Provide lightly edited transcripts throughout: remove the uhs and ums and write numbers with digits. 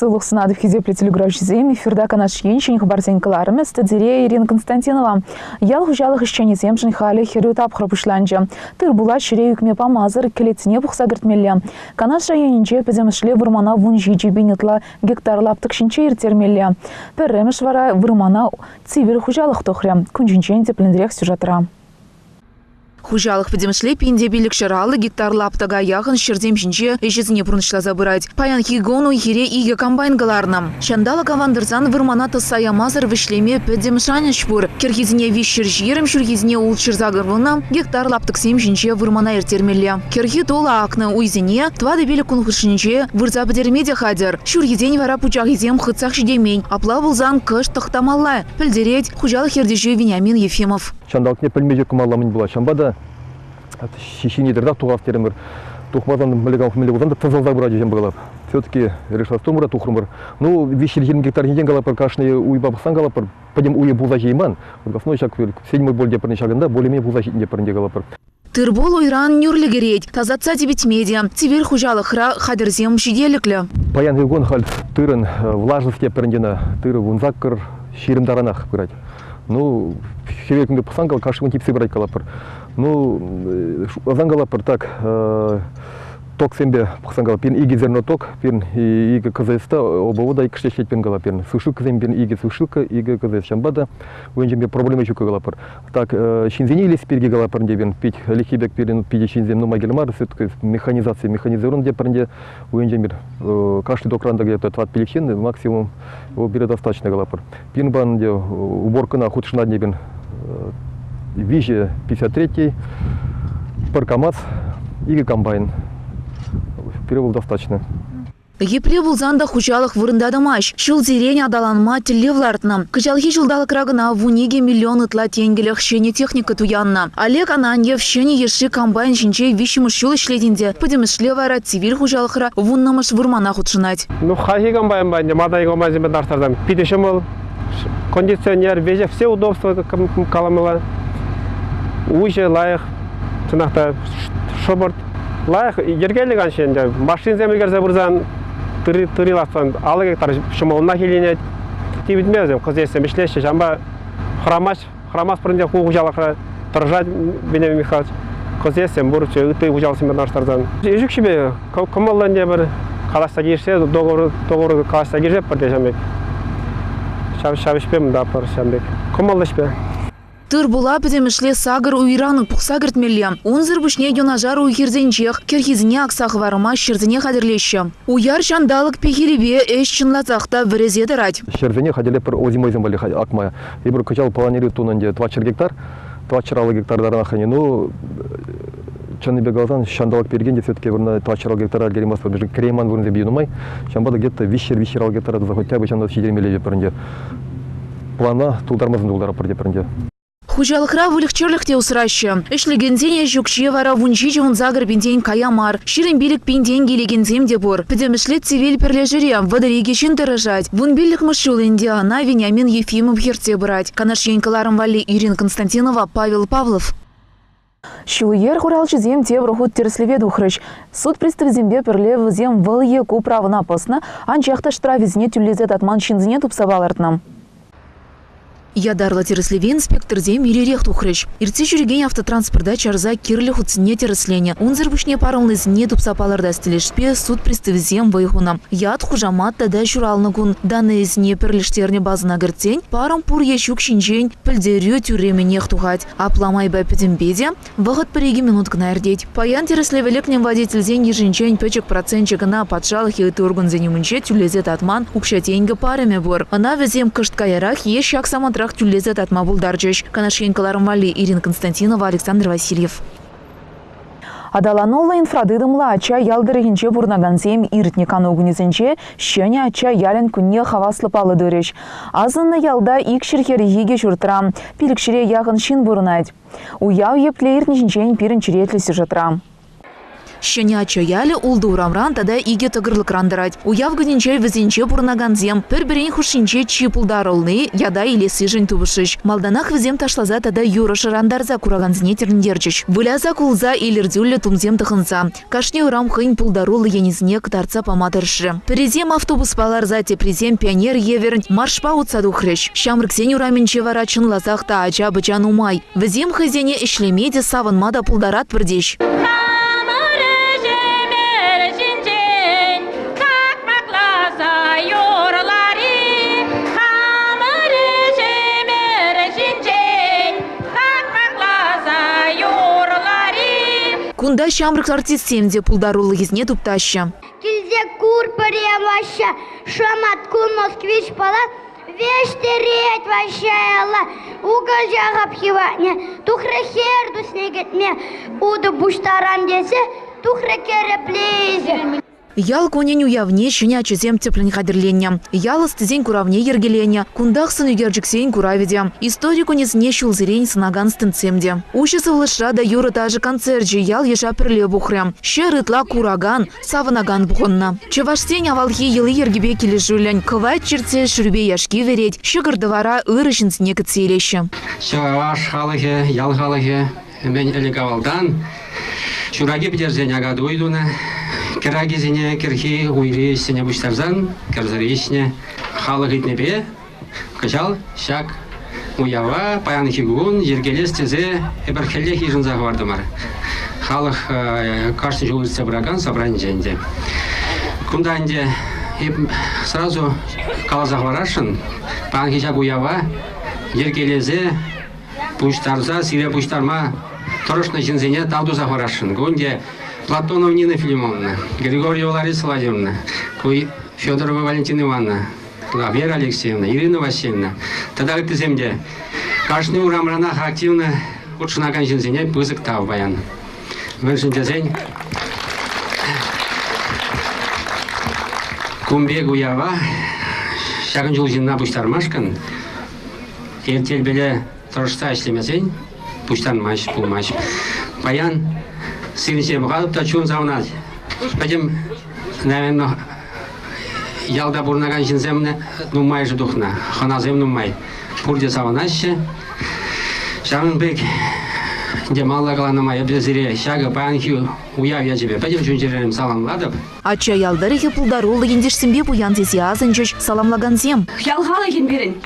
Сылух сынады хизепле телеграфчизем эфирда канаш еншин хабарсен каларымы стадире Ирина Константинова. Ял хужалых ищенезем хали херю тапхры пышланчы. Тыр була шире юкме памазыр келетіне бұқса гіртмелі. Канаш районинче піземішле вырмана вунжи жебенетла гектар лаптық шинче ертермелі. Пәрреміш вара вырмана цивир хужалых тохря. Күнжинчен теплендірек сюжатыра. Хужалық педемшле пенде билік шыралы гектар лаптага яғын шердем жінже ежезіне бұрыншла забырать. Паян хигону хире иге комбайнгаларна. Шандала кавандырзан вырмана тысая мазыр вишлеме педемшаня шпур. Керхизіне вишшір жирым шүрхизіне улчыр загырвына гектар лаптық сем жінже вырмана ертермелі. Керхи тола акны уйзіне твады билік күнхышынже вырза бідермеде хадер. Шүрхизен вара пучағизем хыцақ шидемень. Апла бұлзан кыш тықтамалла. Пілдерет хужалық ердежі Вениамин Ефимов. Шандалкне пілмеже кумаламын була. Шамбада шишинедердак тугав теремір. Тухмазан мілігав мілігузан тазалза бұра жем бұғалап. Все-таки решила стомыра тухрумыр. Ну, вещи 20 гектар неден галапыр, кашны уйба бақсан галапыр. Пойдем уйы бұлза жейман. Основной шаг, 7-й бол депірні шагында, более-менее бұлза депірінде галапыр. Тырбол ойран нүрлігерет, тазатса дебет медиа, цивир хужалықра хадырзем шиделіклі. Паян егон хал тырын влажность депіріндені, тыры вунзаккыр шерімдаранақ бұрать. Ну, хевекінгі пұсангал кашығын типсі бұрать калапыр. Ну, азангалапыр так, ток сембе пұсангал, пен иге зерно ток, пен иге кызайста обовода ике штешлет пен галапыр. Сушилка зем пен иге сушилка, иге кызайс шамбада, уенжембе проблема чука галапыр. Так, шинзени или спирги галапыр дебен, пить лихибек перен пить шинзем, ну магельмар, все-таки механизация, механизирон депірінде, уенжембе кашли докранда где-то 20 пелихен, максимум его берет достаточно галапыр. Пен банде уборка на худшина дебен, Виже 53-й, паркомат и комбайн. Перевод достаточно. Епле булзанда хужалық вырындадымаш. Шыл зерень адаланма телевлартна. Кычалхи жылдалы крагына вуниге миллион ытла тенгелях шене техника туянна. Олег Ананьев шене еші комбайн жинчей вишімыш шыл ішледінде. Пөдемішле вара цивил хужалықыра вуннамыш вырмана худшынать. Ну, хахи комбайн банде, мадай комбайн зимбе дарсардам. Питешемыл, кондиционер, веже все удобства каламыла. Уйже лайық, тынақта шобырт. Лайық, ергелі қаншен, машин земелгерзе бұрзан, тұрилақтан, алы гектар шымылына келенет. Тибітмезім, қыз есем ішлеші, жамба храмас бұрынде қуғы жалақы тұржат Бенемин Михайлович. Қыз есем бұрыншы үтті ұжалысын бер наштардан. Жүк шебе, көмілден де бір қалашта керсе, доғыры қалашта керсеп бірде жамбек. Шабышпем да пыр жамбек. Көмілді шпе. Тыр була пөдемішле сагыр уйраны пұқса гіртмелі. Онзыр бүшне генажар уйхерзенчех, керхизіне ақсағы варыма шерзіне қадірлеші. Уяр жандалық пехеребе әш чынлацақта вірезе дырать. Шерзіне қаділі пір озимойзен балі ақмая. Ебір көчал планирую тунанде 20 гектар, 20 гектардарына қане. Ну, чаны бегалзан шандалық бергенде все-таки вырна 20 гектара геремас побежит. Крейман вырнзе бейнумай. Шамбада где-то вишер гектара захотя бы шандал шидермелеве пірінде. Плана тулдармазын дулдара пірде пірінде. Хужалықра вылықчерлікте ұсыращы. Ішлігензене жүкше вара вунжи жуын загыр бенден каямар. Ширин билік бенден келегензем де бұр. Пөдемішлі цивил пірлежіре вадырегешін тұрыжать. Вун билік мұшыл Индиана Вениамин Ефимов ерте бұрать. Канаш енкаларым вали Ирина Константинова, Павел Павлов. Шулер хуралчы зем те врахут терслеве духрыч. Суд пристав зембе перлев зем вылые ку правы напасна, анчахта штрафизне тюллезет атман шинзіне тупсавалартнам. Ядарлы терслеве инспектор зем иререк тухрыч. Ирце жүрген автотранспорда чарза кирлі худсіне терслене. Унзыр бүшне парылны зіне тупсапаларда стелешпе суд пристав зем вайхунам. Яд хужамат тада журалны күн. Даны зіне пірліштерне базына гіртсен, парам пур ешук шинжен пілдерю тюременех тухать. Апламай бәпідімбеде, вағыт бірегі минут гына әрдеть. Паян терслевелекнен водитель зен ежінчен пөчік процентчігіна патшалық еті орган зенемінче тюлезет атман укшатенгі пареме бұр. Ана візем кышт каярах еш шак самантрах тюлезет атма бұлдаржыш. Канашенкаларым вали Ирина Константинова, Александр Васильев. Адаланула инфрадыдымла ача ялдырыгенче бурнаганзем иртне канугунезенче шене ача ялен күнне хаваслы палы дөреш. Азынны ялда ик шерхері еге жүртырам, пилікшіре яғын шин бурнайд. Уяу епле иртнешінчен пирін чіретлі сюжетрам. Шыня чаялі улды урамран тада иге тығырлық рандырад. Уяв гүнінче візінче бұрнаган зем, бір-бірін хушинче чи пулдарылны, яда илесі жын тубышыш. Малданах візем ташлаза тада юрышы рандарза кураганзіне теріндерчіш. Выляза кулза илердюлі тумзем тықынса. Кашне урам хын пулдарулы енізіне кытарца памадыршы. Перезем автобус паларза тепрезем пионер еверін маршпа утсаду хрыш. Шамрыксен ураменче варачын лазақта ача бычан умай. Візем хызене ішлемеде савынмада пулдарат бірдеш. Кунда шамрык артист семде пулдарулы езне тупташы. Килзе кур паремаща, шамат кун москвич пала, вештереть ващаяла, угол жагап хиване, тухрехерду снегетме, уда буштарам десе, тухрекереплезе. Ял конен уявне шыня чезем теплен хадерленне. Ял стезень куравне ергеленне, кундах сын үгерджіксейн кураведе. Историку незне шулзерень сынаган стынцемде. Ушысы влыша да юры тажы концерджи ял еша пірле бухрем. Ше рытла кураган, савынаган бухонна. Чевашсен авалхи елы ергебе келі жүлін. Кывайт черце шүрбе яшки вереть, шыгырдывара ырышынсне кыцелеші. Чеваш халыхе, ял халыхе, мен элегавалдан. Шураги бідерзен агадуйдуна. Керагизине, керхи, уйри, сене буштарзан, керзаришне, халық итнебе, качал, шак, уява, паян хигун, ергелес тезе, эберхелле хижин заговардымар. Халық каждый жыл собраган, собран женде. Кунданде сразу кала заговарашын, паян хижак уява, ергелезе, буштарза, сире буштарма, торошна жинзене тавду заговарашын. Гунде Платонова Нина Филимоновна, Григорьева Лариса Владимировна, Федорова Валентина Ивановна, Вера Алексеевна, Ирина Васильевна. Тогда это земде. Каждый урам ранах активно учинаган жинзене пызык тав баян. Веншин дезень. Кумбе гуява, шагын жыл жинна буштармашкан. Ертелбеле торышта ишлемезень, буштармаш, пулмаш. Баян сынче бұғалып та чуын заунады. Пәдем, наверное, ялда бұрнаган жинземне нумай жыдухна, ханазем нумай. Пурде саванаще, шамын бек, демалла қаланамай, әбдезіре, шағы баянхи уяв яжебе. Пәдем жүнжерерім саламладып. Ача ялдарығы пулдарулы ендешсімбе бұян тези азынчыш саламлаган зем. Ялғалы енберін.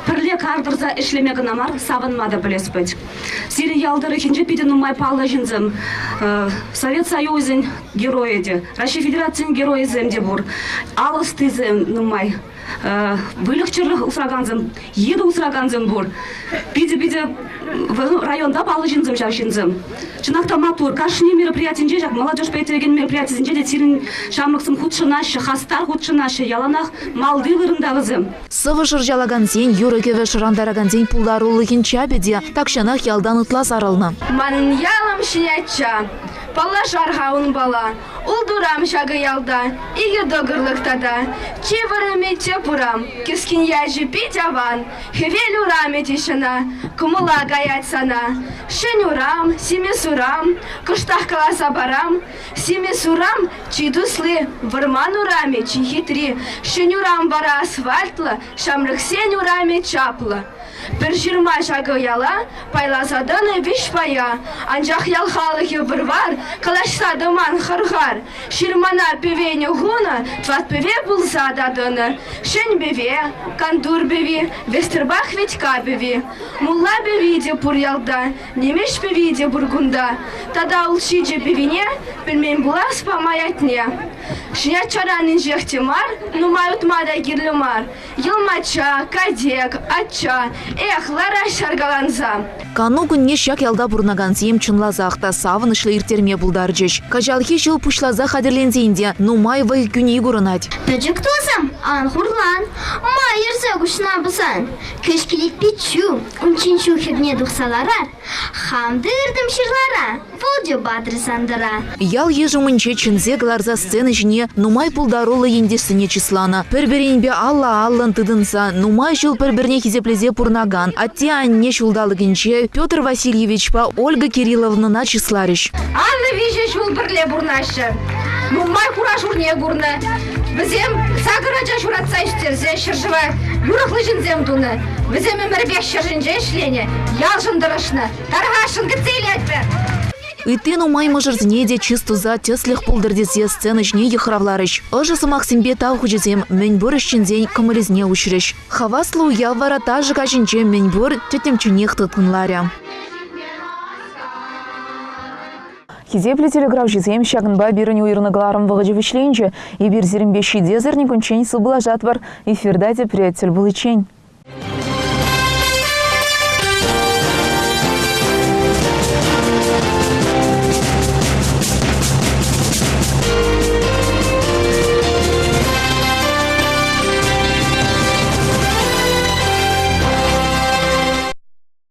Пірле кардырза ішлемегін амар савынмады білес бөт. Сирі ялдары кенже пиден умай палы жынзым. Совет Союзын героиде, Россия Федерацияның герои земде бұр. Алысты зем нумай. Вылықчырлық ұсыраганзым, еді ұсыраганзым бұр. Биде районда палы жынзым жав жынзым. Чынақта матур, кашыне мероприятиенже жак, молодежь пәйтіреген мероприятиенже де тирін шамрықсым худшынашы, хастар худшынашы, яланақ малды вырындағызым. Сывы жыржалаган зен, юрыкеве шырандараган зен пулдарулығын чабеде, такшанақ ялдан ұтлас арылны. Манын ялым шиняча, пала жарға ұн бала, ұлдурам жағы ялда, иге доғырлықтада, чевіріме тепурам, кескін яжы петяван, хевел ураме тишина, кумыла гаят сана, шын урам, семес урам, кыштақ каласа барам, семес урам, чидуслы, вырман ураме, чи хитри, шын урам бара асфальтлы, шамрықсен ураме чаплы. Бір жирма жағы яла, пайлазадыны биш пая, анжақ ял халығы бір бар, қалашсадыман қырғар. Ширмана певені ғуна, тват певе бұлза дадыны. Шын беве, кандур беве, вестербах ветка беве. Мулла беве де бұр ялда, немеш беве де бұргунда. Тада ұлши же бевене, білмен бұлас памаятне. Шыня чаранын жехтемар, нумай утмада гирлюмар. Йылмача, кадек, атча, эх, лара шаргаланза. Кану күнне шак ялда бұрнаган зем чынлазақта савын ішлі иртерме бұлдаржыш. Кажалхи жыл пұшлаза қадерлензейінде, нумай вай күні ғұрынад. Пөджік тозым, ан хурлан, ма ерзе күшна бұсан. Көшкелет печу, үнчиншу херне дұқсаларар, хамдырдым шырлара. Волдю батры сандыра. Ял ежумынче чынзе гларза сцена жіне нумай пулдарулы ендесіне числана. Пір-бірінбе алла-аллын тыдынса, нумай жыл пір-бірне хизеплезе пурнаган. Атте анне шулдалыгынче Петр Васильевич па Ольга Кирилловна числарыш. Анна виже шул бірле бурнашы. Нумай хура журне гурны. Бізем сағыраджа журатса іштерзе шыржыва юрықлы жінзем дуны. Бізем өмірбек шыржынже ішлене. Ял жындырышны. Тарғашын гіцейлетпе. Ыты нумай мыжырзіне чистуза теслих пулдырдезе сцена жне ехравларыш. Ыжысы Максимбе тау хүжізем мәнбөр ішчензен кымылізне үшіріш. Хаваслы уял вара тажы кашынче мәнбөр тетемчінех тұтынларя. Хизепле телеграф жизем шагынба бирін уйрыныгларым вғыжы вишленче, и бир зерімбе шиде зерні күнчен сыбылажат бар, эфирда де приятель был ичень.